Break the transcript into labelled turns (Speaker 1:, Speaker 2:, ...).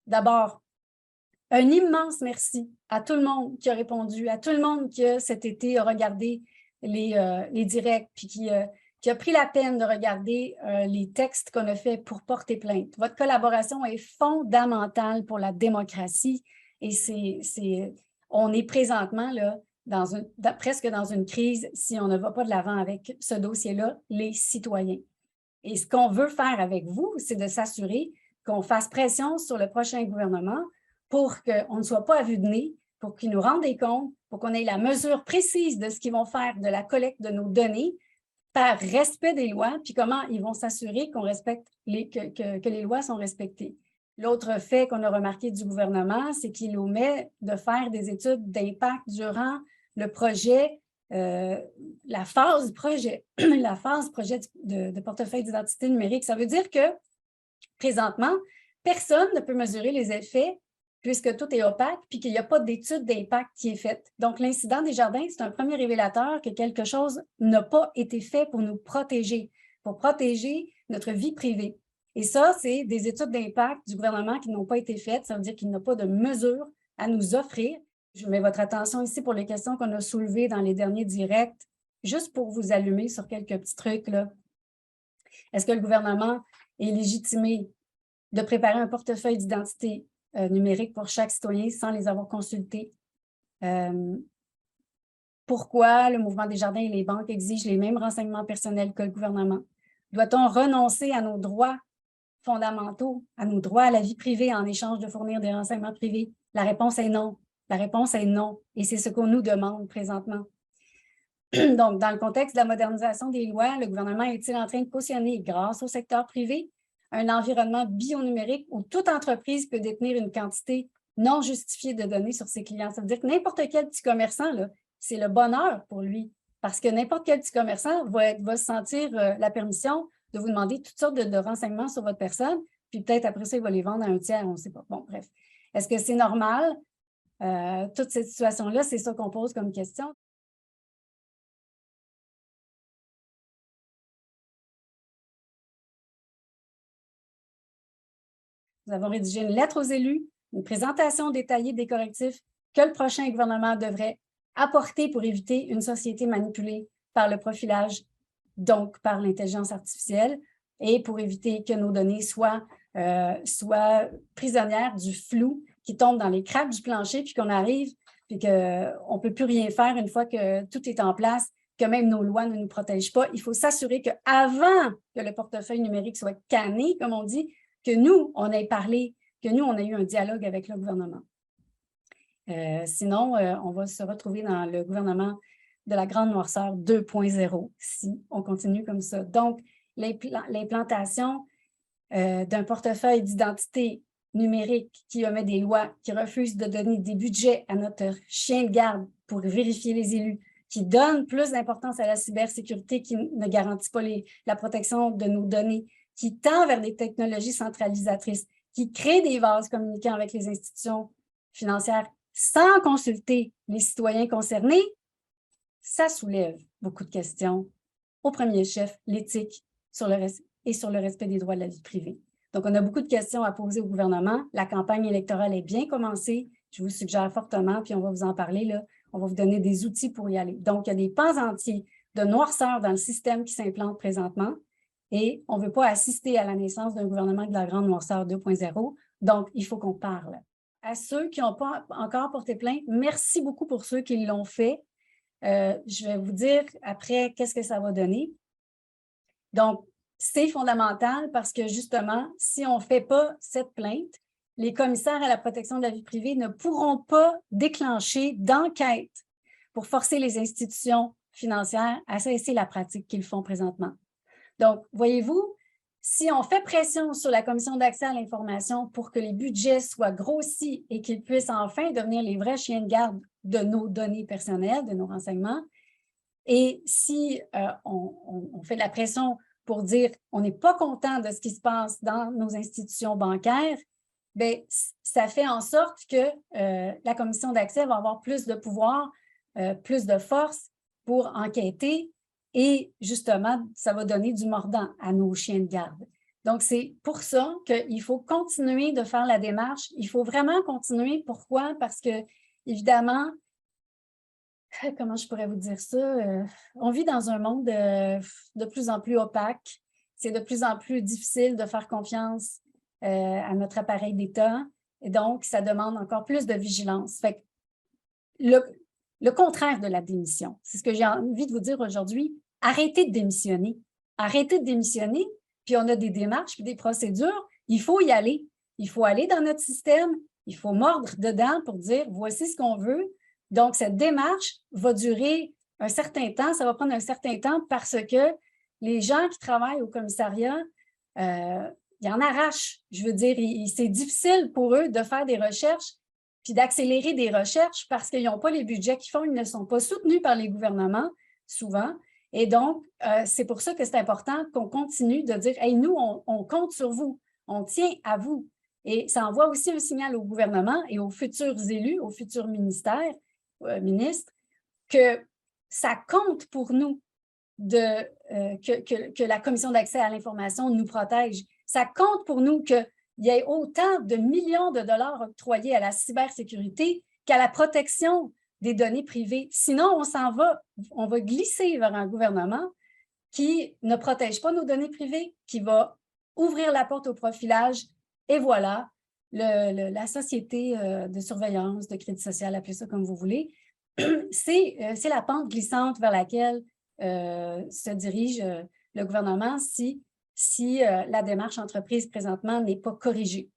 Speaker 1: D'abord, un immense merci à tout le monde qui a répondu, à tout le monde qui, cet été, a regardé les directs, puis qui a pris la peine de regarder les textes qu'on a fait pour porter plainte. Votre collaboration est fondamentale pour la démocratie et on est présentement là, presque dans une crise si on ne va pas de l'avant avec ce dossier-là, les citoyens. Et ce qu'on veut faire avec vous, c'est de s'assurer qu'on fasse pression sur le prochain gouvernement pour qu'on ne soit pas à vue de nez, pour qu'ils nous rendent des comptes, pour qu'on ait la mesure précise de ce qu'ils vont faire de la collecte de nos données par respect des lois, puis comment ils vont s'assurer qu'on respecte que les lois sont respectées. L'autre fait qu'on a remarqué du gouvernement, c'est qu'il omet de faire des études d'impact durant le projet, la phase projet de portefeuille d'identité numérique. Ça veut dire que, présentement, personne ne peut mesurer les effets puisque tout est opaque puis qu'il n'y a pas d'étude d'impact qui est faite. Donc, l'incident des jardins, c'est un premier révélateur que quelque chose n'a pas été fait pour nous protéger, pour protéger notre vie privée. Et ça, c'est des études d'impact du gouvernement qui n'ont pas été faites. Ça veut dire qu'il n'a pas de mesures à nous offrir. Je mets votre attention ici pour les questions qu'on a soulevées dans les derniers directs, juste pour vous allumer sur quelques petits trucs, là. Est-ce que le gouvernement est légitimé de préparer un portefeuille d'identité numérique pour chaque citoyen sans les avoir consultés? Pourquoi le Mouvement des jardins et les banques exigent les mêmes renseignements personnels que le gouvernement? Doit-on renoncer à nos droits fondamentaux, à nos droits à la vie privée en échange de fournir des renseignements privés? La réponse est non. La réponse est non. Et c'est ce qu'on nous demande présentement. Donc, dans le contexte de la modernisation des lois, le gouvernement est-il en train de cautionner, grâce au secteur privé, un environnement bionumérique où toute entreprise peut détenir une quantité non justifiée de données sur ses clients? Ça veut dire que n'importe quel petit commerçant, c'est le bonheur pour lui, parce que n'importe quel petit commerçant va se sentir la permission de vous demander toutes sortes de renseignements sur votre personne, puis peut-être après ça, il va les vendre à un tiers, on ne sait pas. Bon, bref. Est-ce que c'est normal? Toute cette situation-là, c'est ça qu'on pose comme question. Nous avons rédigé une lettre aux élus, une présentation détaillée des correctifs que le prochain gouvernement devrait apporter pour éviter une société manipulée par le profilage, donc par l'intelligence artificielle, et pour éviter que nos données soient prisonnières du flou qui tombe dans les cracks du plancher, puis qu'on arrive, puis qu'on ne peut plus rien faire une fois que tout est en place, que même nos lois ne nous protègent pas. Il faut s'assurer qu'avant que le portefeuille numérique soit canné, comme on dit, que nous, on ait parlé, que nous, on ait eu un dialogue avec le gouvernement. Sinon, on va se retrouver dans le gouvernement de la grande noirceur 2.0 si on continue comme ça. Donc, l'implantation d'un portefeuille d'identité numérique qui omet des lois, qui refuse de donner des budgets à notre chien de garde pour vérifier les élus, qui donne plus d'importance à la cybersécurité, qui ne garantit pas la protection de nos données, qui tend vers des technologies centralisatrices, qui crée des vases communicants avec les institutions financières sans consulter les citoyens concernés, ça soulève beaucoup de questions. Au premier chef, l'éthique et sur le respect des droits de la vie privée. Donc, on a beaucoup de questions à poser au gouvernement. La campagne électorale est bien commencée. Je vous suggère fortement, puis on va vous en parler, là. On va vous donner des outils pour y aller. Donc, il y a des pans entiers de noirceur dans le système qui s'implante présentement. Et on ne veut pas assister à la naissance d'un gouvernement de la grande noirceur 2.0. Donc, il faut qu'on parle. À ceux qui n'ont pas encore porté plainte, merci beaucoup pour ceux qui l'ont fait. Je vais vous dire après qu'est-ce que ça va donner. Donc, c'est fondamental parce que justement, si on ne fait pas cette plainte, les commissaires à la protection de la vie privée ne pourront pas déclencher d'enquête pour forcer les institutions financières à cesser la pratique qu'ils font présentement. Donc, voyez-vous, si on fait pression sur la Commission d'accès à l'information pour que les budgets soient grossis et qu'ils puissent enfin devenir les vrais chiens de garde de nos données personnelles, de nos renseignements, et si on fait de la pression pour dire on n'est pas content de ce qui se passe dans nos institutions bancaires, bien, ça fait en sorte que la Commission d'accès va avoir plus de pouvoir, plus de force pour enquêter. Et justement, ça va donner du mordant à nos chiens de garde. Donc, c'est pour ça qu'il faut continuer de faire la démarche. Il faut vraiment continuer. Pourquoi? Parce que, évidemment, comment je pourrais vous dire ça? On vit dans un monde de plus en plus opaque. C'est de plus en plus difficile de faire confiance à notre appareil d'État. Et donc, ça demande encore plus de vigilance. Fait que le contraire de la démission, c'est ce que j'ai envie de vous dire aujourd'hui. Arrêtez de démissionner. Arrêtez de démissionner, puis on a des démarches, puis des procédures. Il faut y aller. Il faut aller dans notre système. Il faut mordre dedans pour dire, voici ce qu'on veut. Donc, cette démarche va durer un certain temps. Ça va prendre un certain temps parce que les gens qui travaillent au commissariat, ils en arrachent. Je veux dire, c'est difficile pour eux de faire des recherches puis d'accélérer des recherches parce qu'ils n'ont pas les budgets qu'ils font. Ils ne sont pas soutenus par les gouvernements, souvent. Et donc, c'est pour ça que c'est important qu'on continue de dire, « Hey, nous, on compte sur vous. On tient à vous. » Et ça envoie aussi un signal au gouvernement et aux futurs élus, aux futurs ministères, ministres, que ça compte pour nous que la Commission d'accès à l'information nous protège. Ça compte pour nous qu'il y ait autant de millions de dollars octroyés à la cybersécurité qu'à la protection des données privées. Sinon, on va glisser vers un gouvernement qui ne protège pas nos données privées, qui va ouvrir la porte au profilage. Et voilà, la société de surveillance, de crédit social, appelez ça comme vous voulez, c'est la pente glissante vers laquelle se dirige le gouvernement si la démarche entreprise présentement n'est pas corrigée.